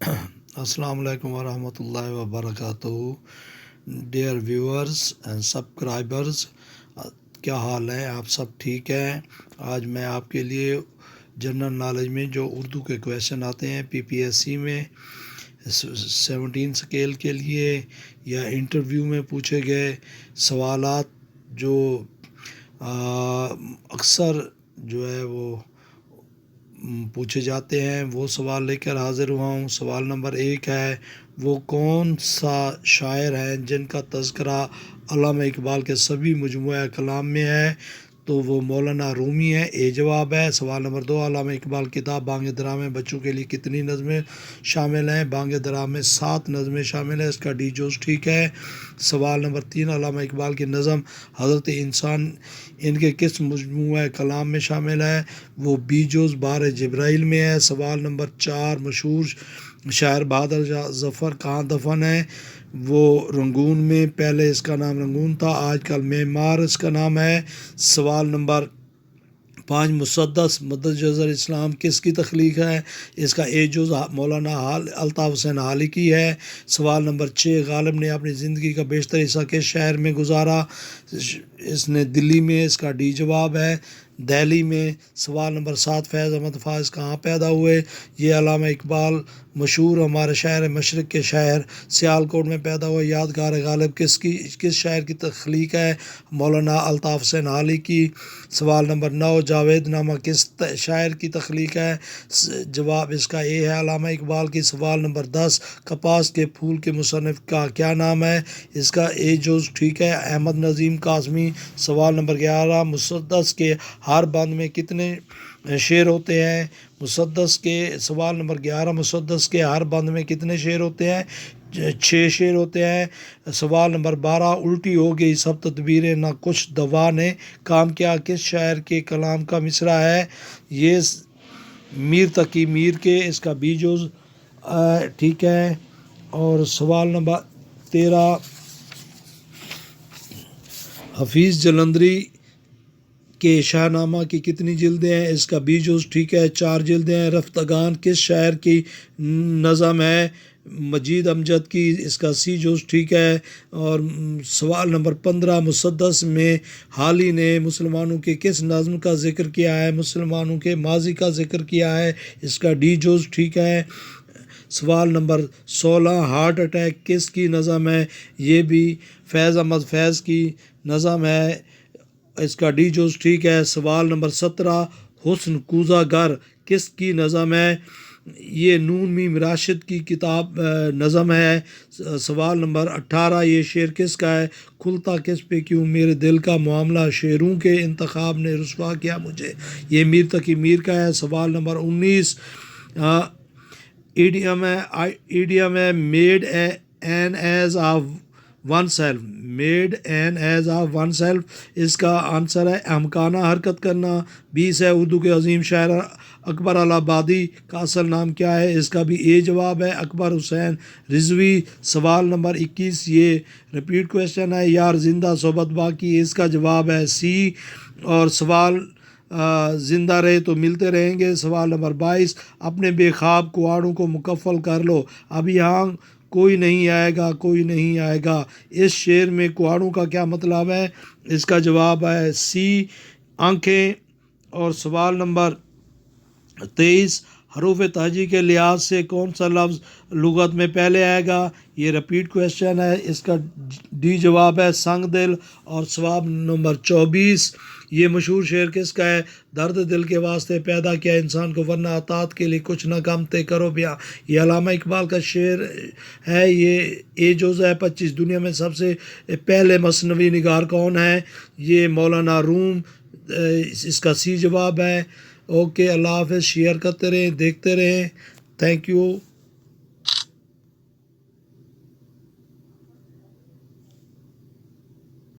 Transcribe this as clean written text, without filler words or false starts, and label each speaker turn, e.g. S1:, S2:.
S1: السلام علیکم ورحمۃ اللہ وبرکاتہ۔ ڈیئر ویورز اینڈ سبسکرائبرز، کیا حال ہے؟ آپ سب ٹھیک ہیں؟ آج میں آپ کے لیے جنرل نالج میں جو اردو کے کویشچن آتے ہیں PPSC میں 17 سکیل کے لیے یا انٹرویو میں پوچھے گئے سوالات جو اکثر جو ہے وہ پوچھے جاتے ہیں، وہ سوال لے کر حاضر ہوا ہوں۔ سوال نمبر 1 ہے، وہ کون سا شاعر ہیں جن کا تذکرہ علامہ اقبال کے سبھی مجموعہ کلام میں ہے؟ تو وہ مولانا رومی ہے، اے جواب ہے۔ سوال نمبر 2، علامہ اقبال کتاب بانگ درا میں بچوں کے لیے کتنی نظمیں شامل ہیں؟ بانگ درا میں 7 نظمیں شامل ہیں، اس کا ڈی جوز ٹھیک ہے۔ سوال نمبر 3، علامہ اقبال کی نظم حضرت انسان ان کے کس مجموعہ کلام میں شامل ہے؟ وہ بی جوز بار جبرائیل میں ہے۔ سوال نمبر 4، مشہور شاعر بہادر ظفر کہاں دفن ہے؟ وہ رنگون میں، پہلے اس کا نام رنگون تھا، آج کل معمار اس کا نام ہے۔ سوال نمبر 5، مسدس مدد جزر اسلام کس کی تخلیق ہے؟ اس کا اے جز مولانا الطاف حسین حالی کی ہے۔ سوال نمبر 6، غالب نے اپنی زندگی کا بیشتر حصہ کس شہر میں گزارا؟ اس نے دلی میں، اس کا ڈی جواب ہے دہلی میں۔ سوال نمبر 7، فیض احمد فائز کہاں پیدا ہوئے؟ یہ علامہ اقبال مشہور ہمارے شہر مشرق کے شہر سیالکوٹ میں پیدا ہوئے۔ یادگار غالب کس شاعر کی تخلیق ہے؟ مولانا الطاف حسین حالی کی۔ سوال نمبر 9، جاوید نامہ کس شاعر کی تخلیق ہے؟ جواب اس کا اے ہے، علامہ اقبال کی۔ سوال نمبر 10، کپاس کے پھول کے مصنف کا کیا نام ہے؟ اس کا اے جوز ٹھیک ہے، احمد نظیم قاسمی۔ سوال نمبر 11، مسدس کے ہر بند میں کتنے شعر ہوتے ہیں؟ سوال نمبر 11، مسدس کے ہر بند میں کتنے شعر ہوتے ہیں؟ 6 شعر ہوتے ہیں۔ سوال نمبر 12، الٹی ہو گئی سب تدبیریں نہ کچھ دوا نے کام کیا کس شاعر کے کلام کا مصرع ہے؟ یہ میر تقی میر کے، اس کا بی جوز ٹھیک ہے۔ اور سوال نمبر 13، حفیظ جلندری کے شاہ نامہ کی کتنی جلدیں ہیں؟ اس کا بی جوز ٹھیک ہے، 4 جلدیں ہیں۔ رفتگان کس شاعر کی نظم ہے؟ مجید امجد کی، اس کا سی جوز ٹھیک ہے۔ اور سوال نمبر 15، مسدس میں حالی نے مسلمانوں کے کس نظم کا ذکر کیا ہے؟ مسلمانوں کے ماضی کا ذکر کیا ہے، اس کا ڈی جوز ٹھیک ہے۔ سوال نمبر 16، ہارٹ اٹیک کس کی نظم ہے؟ یہ بھی فیض احمد فیض کی نظم ہے، اس کا ڈی جوز ٹھیک ہے۔ سوال نمبر 17، حسن کوزہ گر کس کی نظم ہے؟ یہ نون میم راشد کی کتاب نظم ہے۔ سوال نمبر 18، یہ شعر کس کا ہے؟ کھلتا کس پہ کیوں میرے دل کا معاملہ شعروں کے انتخاب نے رسوا کیا مجھے، یہ میر تقی میر کا ہے۔ سوال نمبر 19، ایڈیم ہے made an ass of oneself, made an ass of oneself, اس کا آنسر ہے احمقانہ حرکت کرنا۔ 20 ہے، اردو کے عظیم شاعر اکبر الہ آبادی کا اصل نام کیا ہے؟ اس کا بھی اے جواب ہے، اکبر حسین رضوی۔ سوال نمبر 21، یہ ریپیٹ کویشچن ہے، یار زندہ صحبت باقی، اس کا جواب ہے سی۔ اور سوال زندہ رہے تو ملتے رہیں گے۔ سوال نمبر 22، اپنے بے خواب کواڑوں کو مکفل کر لو، اب یہاں کوئی نہیں آئے گا کوئی نہیں آئے گا، اس شعر میں کواڑوں کا کیا مطلب ہے؟ اس کا جواب ہے سی، آنکھیں۔ اور سوال نمبر 23، حروف تہجی کے لحاظ سے کون سا لفظ لغت میں پہلے آئے گا؟ یہ ریپیٹ کویشچن ہے، اس کا ڈی جواب ہے سنگ دل۔ اور سوال نمبر 24، یہ مشہور شعر کس کا ہے؟ درد دل کے واسطے پیدا کیا انسان کو ورنہ اطاعت کے لیے کچھ نہ کم تے کرو بیاں، یہ علامہ اقبال کا شعر ہے، یہ اے جوز ہے 25۔ دنیا میں سب سے پہلے مثنوی نگار کون ہے؟ یہ مولانا روم، اس کا سی جواب ہے۔ اوکے، اللہ حافظ، شیئر کرتے رہیں، دیکھتے رہیں، تھینک یو۔